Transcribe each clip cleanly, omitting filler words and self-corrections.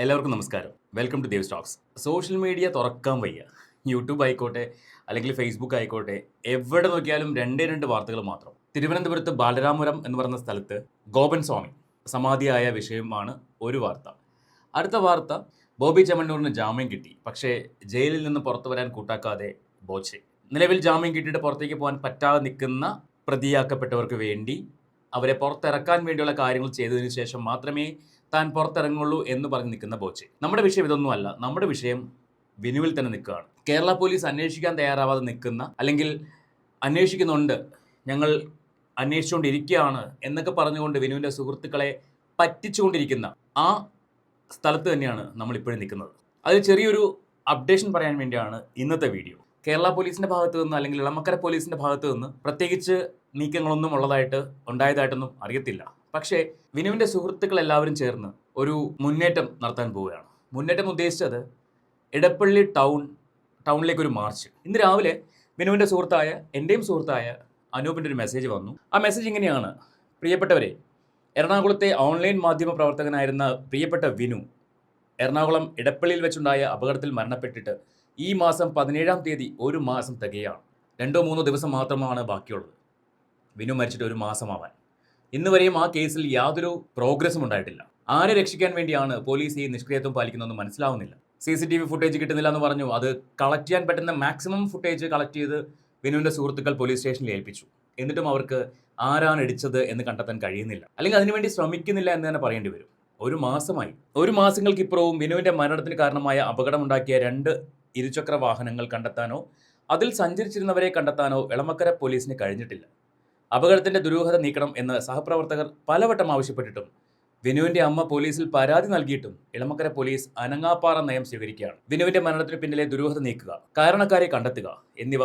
എല്ലാവർക്കും നമസ്കാരം. Welcome to Dev stocks. Social media തുറക്കാൻ വയ്യ. യൂട്യൂബ് ആയിക്കോട്ടെ, അല്ലെങ്കിൽ ഫേസ്ബുക്ക് ആയിക്കോട്ടെ, എവിടെ നോക്കിയാലും രണ്ട് വാർത്തകൾ മാത്രം. തിരുവനന്തപുരത്ത് ബാലരാമപുരം എന്ന് പറയുന്ന സ്ഥലത്ത് ഗോപൻ സ്വാമി സമാധിയായ വിഷയമാണ് ഒരു വാർത്ത. അടുത്ത വാർത്ത, ബോബി ചെമ്മണ്ണൂരിന് ജാമ്യം കിട്ടി, പക്ഷേ ജയിലിൽ നിന്ന് പുറത്തു വരാൻ കൂട്ടാക്കാതെ ബോച്ചെ. നിലവിൽ ജാമ്യം കിട്ടിയിട്ട് പുറത്തേക്ക് പോകാൻ പറ്റാതെ നിൽക്കുന്ന പ്രതിയാക്കപ്പെട്ടവർക്ക് വേണ്ടി അവരെ പുറത്തിറക്കാൻ വേണ്ടിയുള്ള കാര്യങ്ങൾ ചെയ്തതിനു ശേഷം മാത്രമേ താൻ പുറത്തിറങ്ങുള്ളൂ എന്ന് പറഞ്ഞ് നിൽക്കുന്ന ബോച്ചെ. നമ്മുടെ വിഷയം ഇതൊന്നുമല്ല. നമ്മുടെ വിഷയം വിനുവിൽ തന്നെ നിൽക്കുകയാണ്. കേരള പോലീസ് അന്വേഷിക്കാൻ തയ്യാറാവാതെ നിൽക്കുന്ന, അല്ലെങ്കിൽ അന്വേഷിക്കുന്നുണ്ട്, ഞങ്ങൾ അന്വേഷിച്ചുകൊണ്ടിരിക്കുകയാണ് എന്നൊക്കെ പറഞ്ഞുകൊണ്ട് വിനുവിൻ്റെ സുഹൃത്തുക്കളെ പറ്റിച്ചുകൊണ്ടിരിക്കുന്ന ആ സ്ഥലത്ത് തന്നെയാണ് നമ്മളിപ്പോഴും നിൽക്കുന്നത്. അതിൽ ചെറിയൊരു അപ്ഡേഷൻ പറയാൻ വേണ്ടിയാണ് ഇന്നത്തെ വീഡിയോ. കേരള പോലീസിൻ്റെ ഭാഗത്ത് നിന്ന്, അല്ലെങ്കിൽ ഇളമക്കര പോലീസിൻ്റെ ഭാഗത്ത് നിന്ന് പ്രത്യേകിച്ച് നീക്കങ്ങളൊന്നും ഉണ്ടായതായിട്ടൊന്നും അറിയത്തില്ല. പക്ഷേ വിനുവിൻ്റെ സുഹൃത്തുക്കൾ എല്ലാവരും ചേർന്ന് ഒരു മുന്നേറ്റം നടത്താൻ പോവുകയാണ്. മുന്നേറ്റം ഉദ്ദേശിച്ചത് ഇടപ്പള്ളി ടൗണിലേക്ക് ഒരു മാർച്ച്. ഇന്ന് രാവിലെ വിനുവിൻ്റെ സുഹൃത്തായ, എൻ്റെയും സുഹൃത്തായ അനൂപിൻ്റെ ഒരു മെസ്സേജ് വന്നു. ആ മെസ്സേജ് ഇങ്ങനെയാണ്: പ്രിയപ്പെട്ടവരെ, എറണാകുളത്തെ ഓൺലൈൻ മാധ്യമ പ്രവർത്തകനായിരുന്ന പ്രിയപ്പെട്ട വിനു എറണാകുളം ഇടപ്പള്ളിയിൽ വെച്ചുണ്ടായ അപകടത്തിൽ മരണപ്പെട്ടിട്ട് ഈ മാസം 17-ാം തീയതി ഒരു മാസം തികയാണ്. 2-3 ദിവസം മാത്രമാണ് ബാക്കിയുള്ളത് വിനു മരിച്ചിട്ട് ഒരു മാസമാവാൻ. ഇന്ന് വരെയും ആ കേസിൽ യാതൊരു പ്രോഗ്രസും ഉണ്ടായിട്ടില്ല. ആരെ രക്ഷിക്കാൻ വേണ്ടിയാണ് പോലീസ് ഈ നിഷ്ക്രിയത്വം പാലിക്കുന്നതെന്ന് മനസ്സിലാവുന്നില്ല. CCTV ഫുട്ടേജ് കിട്ടുന്നില്ല എന്ന് പറഞ്ഞു. അത് കളക്ട് ചെയ്യാൻ പറ്റുന്ന മാക്സിമം ഫുട്ടേജ് കളക്ട് ചെയ്ത് വിനുവിൻ്റെ സുഹൃത്തുക്കൾ പോലീസ് സ്റ്റേഷനിൽ ഏൽപ്പിച്ചു. എന്നിട്ടും അവർക്ക് ആരാണ് ഇടിച്ചത് എന്ന് കണ്ടെത്താൻ കഴിയുന്നില്ല, അല്ലെങ്കിൽ അതിനുവേണ്ടി ശ്രമിക്കുന്നില്ല എന്ന് തന്നെ പറയേണ്ടി വരും. ഒരു മാസമായി. ഒരു മാസങ്ങൾക്കിപ്പുറവും വിനുവിൻ്റെ മരണത്തിന് കാരണമായ അപകടമുണ്ടാക്കിയ 2 ഇരുചക്ര വാഹനങ്ങൾ കണ്ടെത്താനോ അതിൽ സഞ്ചരിച്ചിരുന്നവരെ കണ്ടെത്താനോ എളമക്കര പോലീസിന് കഴിഞ്ഞിട്ടില്ല. അപകടത്തിന്റെ ദുരൂഹത നീക്കണം എന്ന് സഹപ്രവർത്തകർ പലവട്ടം ആവശ്യപ്പെട്ടിട്ടും വിനുവിന്റെ അമ്മ പോലീസിൽ പരാതി നൽകിയിട്ടും ഇളമക്കര പോലീസ് അനങ്ങാപ്പാറ നയം സ്വീകരിക്കുകയാണ്. വിനുവിന്റെ മരണത്തിന് പിന്നിലെ ദുരൂഹത നീക്കുക, കാരണക്കാരെ കണ്ടെത്തുക എന്നിവ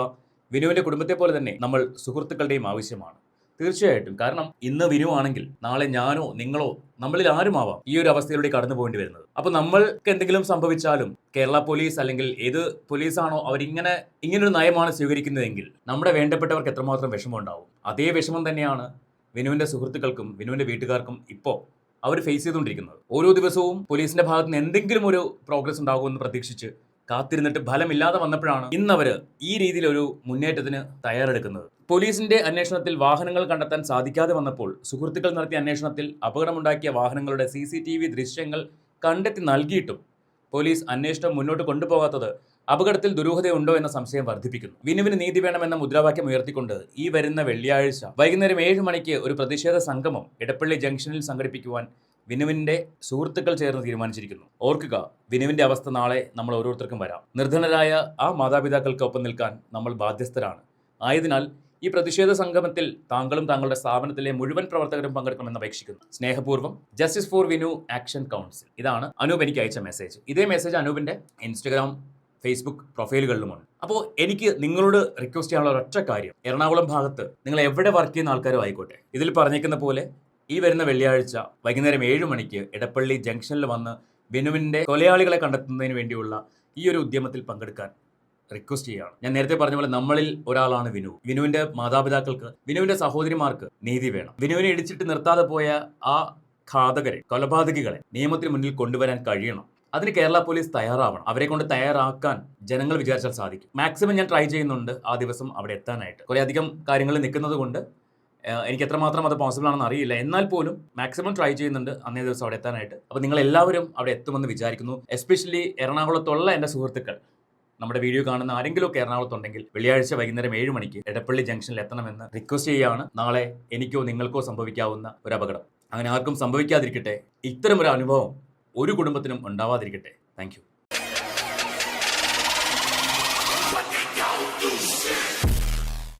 വിനുവിന്റെ കുടുംബത്തെ പോലെ തന്നെ നമ്മൾ സുഹൃത്തുക്കളുടെയും ആവശ്യമാണ്. തീർച്ചയായിട്ടും. കാരണം ഇന്ന് വിനു ആണെങ്കിൽ നാളെ ഞാനോ നിങ്ങളോ നമ്മളിൽ ആരുമാവാം ഈ ഒരു അവസ്ഥയിലൂടെ കടന്നു പോകേണ്ടി വരുന്നത്. അപ്പൊ നമ്മൾക്ക് എന്തെങ്കിലും സംഭവിച്ചാലും കേരള പോലീസ് അല്ലെങ്കിൽ ഏത് പോലീസാണോ ഇങ്ങനൊരു നയമാണ് സ്വീകരിക്കുന്നതെങ്കിൽ നമ്മുടെ വേണ്ടപ്പെട്ടവർക്ക് എത്രമാത്രം വിഷമം ഉണ്ടാവും. അതേ വിഷമം തന്നെയാണ് വിനുവിന്റെ സുഹൃത്തുക്കൾക്കും വിനുവിന്റെ വീട്ടുകാർക്കും ഇപ്പോൾ അവർ ഫേസ് ചെയ്തുകൊണ്ടിരിക്കുന്നത്. ഓരോ ദിവസവും പോലീസിന്റെ ഭാഗത്ത് നിന്ന് എന്തെങ്കിലും ഒരു പ്രോഗ്രസ് ഉണ്ടാകുമെന്ന് പ്രതീക്ഷിച്ച് കാത്തിരുന്നിട്ട് ഫലമില്ലാതെ വന്നപ്പോഴാണ് ഇന്നവര് ഈ രീതിയിലൊരു മുന്നേറ്റത്തിന് തയ്യാറെടുക്കുന്നത്. പോലീസിന്റെ അന്വേഷണത്തിൽ വാഹനങ്ങൾ കണ്ടെത്താൻ സാധിക്കാതെ വന്നപ്പോൾ സുഹൃത്തുക്കൾ നടത്തിയ അന്വേഷണത്തിൽ അപകടമുണ്ടാക്കിയ വാഹനങ്ങളുടെ CCTV ദൃശ്യങ്ങൾ കണ്ടെത്തി നൽകിയിട്ടും പോലീസ് അന്വേഷണം മുന്നോട്ട് കൊണ്ടുപോകാത്തത് അപകടത്തിൽ ദുരൂഹതയുണ്ടോ എന്ന സംശയം വർദ്ധിപ്പിക്കുന്നു. വിനുവിന് നീതി വേണമെന്ന മുദ്രാവാക്യം ഉയർത്തിക്കൊണ്ട് ഈ വരുന്ന വെള്ളിയാഴ്ച വൈകുന്നേരം 7 മണിക്ക് ഒരു പ്രതിഷേധ സംഗമം ഇടപ്പള്ളി ജംഗ്ഷനിൽ സംഘടിപ്പിക്കുവാൻ വിനുവിന്റെ സുഹൃത്തുക്കൾ ചേർന്ന് തീരുമാനിച്ചിരിക്കുന്നു. ഓർക്കുക, വിനുവിന്റെ അവസ്ഥ നാളെ നമ്മൾ ഓരോരുത്തർക്കും വരാം. നിർധനരായ ആ മാതാപിതാക്കൾക്കൊപ്പം നിൽക്കാൻ നമ്മൾ ബാധ്യസ്ഥരാണ്. ആയതിനാൽ ഈ പ്രതിഷേധ സംഗമത്തിൽ താങ്കളും താങ്കളുടെ സ്ഥാപനത്തിലെ മുഴുവൻ പ്രവർത്തകരും പങ്കെടുക്കണമെന്ന് അപേക്ഷിക്കുന്നു. സ്നേഹപൂർവ്വം, justice for Vinu action council. ഇതാണ് അനൂപ് എനിക്ക് അയച്ച മെസ്സേജ്. ഇതേ മെസ്സേജ് അനൂപിന്റെ ഇൻസ്റ്റഗ്രാം, ഫേസ്ബുക്ക് പ്രൊഫൈലുകളിലുമുണ്ട്. അപ്പോൾ എനിക്ക് നിങ്ങളോട് റിക്വസ്റ്റ് ചെയ്യാനുള്ള ഒരൊറ്റ കാര്യം, എറണാകുളം ഭാഗത്ത് നിങ്ങൾ എവിടെ വർക്ക് ചെയ്യുന്ന ആൾക്കാരും ആയിക്കോട്ടെ, ഇതിൽ പറഞ്ഞേക്കുന്ന പോലെ ഈ വരുന്ന വെള്ളിയാഴ്ച വൈകുന്നേരം 7 മണിക്ക് ഇടപ്പള്ളി ജംഗ്ഷനിൽ വന്ന് വിനുവിന്റെ കൊലയാളികളെ കണ്ടെത്തുന്നതിന് വേണ്ടിയുള്ള ഈ ഒരു ഉദ്യമത്തിൽ പങ്കെടുക്കാൻ റിക്വസ്റ്റ് ചെയ്യുകയാണ്. ഞാൻ നേരത്തെ പറഞ്ഞ പോലെ നമ്മളിൽ ഒരാളാണ് വിനു. വിനുവിന്റെ മാതാപിതാക്കൾക്ക്, വിനുവിന്റെ സഹോദരിമാർക്ക് നീതി വേണം. വിനുവിനെ ഇടിച്ചിട്ട് നിർത്താതെ പോയ ആ ഘാതകരെ, കൊലപാതകികളെ നിയമത്തിന് മുന്നിൽ കൊണ്ടുവരാൻ കഴിയണം. അതിന് കേരള പോലീസ് തയ്യാറാവണം. അവരെ കൊണ്ട് തയ്യാറാക്കാൻ ജനങ്ങൾ വിചാരിച്ചാൽ സാധിക്കും. മാക്സിമം ഞാൻ ട്രൈ ചെയ്യുന്നുണ്ട് ആ ദിവസം അവിടെ എത്താനായിട്ട്. കുറേ അധികം കാര്യങ്ങൾ നിൽക്കുന്നത് കൊണ്ട് എനിക്ക് എത്രമാത്രം അത് പോസിബിൾ ആണെന്ന് അറിയില്ല. എന്നാൽ പോലും മാക്സിമം ട്രൈ ചെയ്യുന്നുണ്ട് അന്നേ ദിവസം അവിടെ എത്താനായിട്ട്. അപ്പോൾ നിങ്ങൾ എല്ലാവരും അവിടെ എത്തുമെന്ന് വിചാരിക്കുന്നു. എസ്പെഷ്യലി എറണാകുളത്തുള്ള എൻ്റെ സുഹൃത്തുക്കൾ, നമ്മുടെ വീഡിയോ കാണുന്ന ആരെങ്കിലുമൊക്കെ എറണാകുളത്തുണ്ടെങ്കിൽ വെള്ളിയാഴ്ച വൈകുന്നേരം 7 മണിക്ക് എടപ്പള്ളി ജംഗ്ഷനിൽ എത്തണമെന്ന് റിക്വസ്റ്റ് ചെയ്യുകയാണ്. നാളെ എനിക്കോ നിങ്ങൾക്കോ സംഭവിക്കാവുന്ന ഒരു അപകടം അങ്ങനെ ആർക്കും സംഭവിക്കാതിരിക്കട്ടെ. ഇത്തരം ഒരു അനുഭവം ഒരു കുടുംബത്തിനും ഉണ്ടാവാതിരിക്കട്ടെ. Thank you.